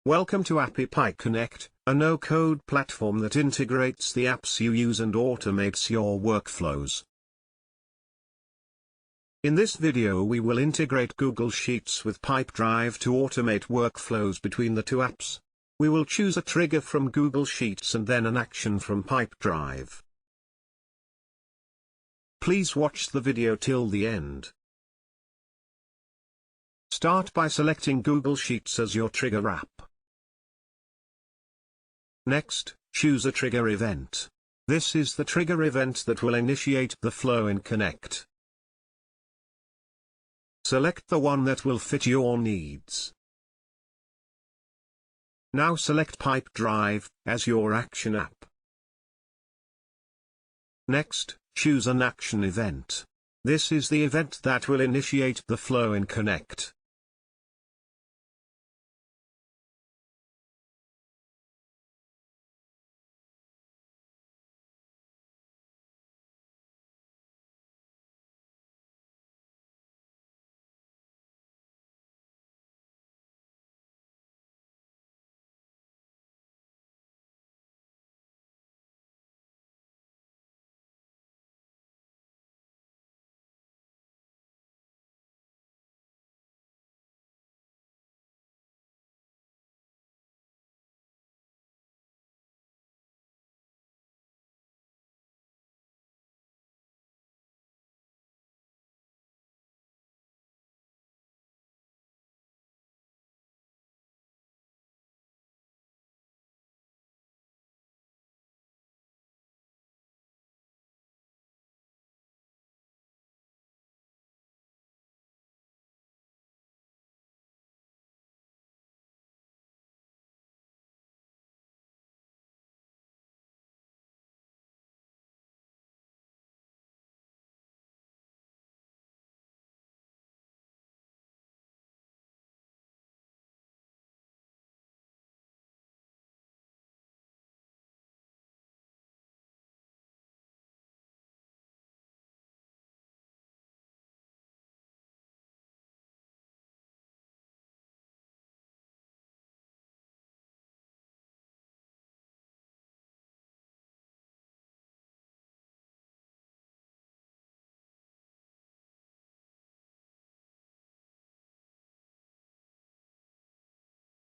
Welcome to API Connect, a no-code platform that integrates the apps you use and automates your workflows. In this video we will integrate Google Sheets with pipedrive to automate workflows between the two apps. We will choose a trigger from Google Sheets and then an action from pipedrive. Please watch the video till the end. Start by selecting Google Sheets as your trigger app. Next, choose a trigger event. This is the trigger event that will initiate the flow in Connect. Select the one that will fit your needs. Now select pipedrive as your action app. Next, choose an action event. This is the event that will initiate the flow in Connect.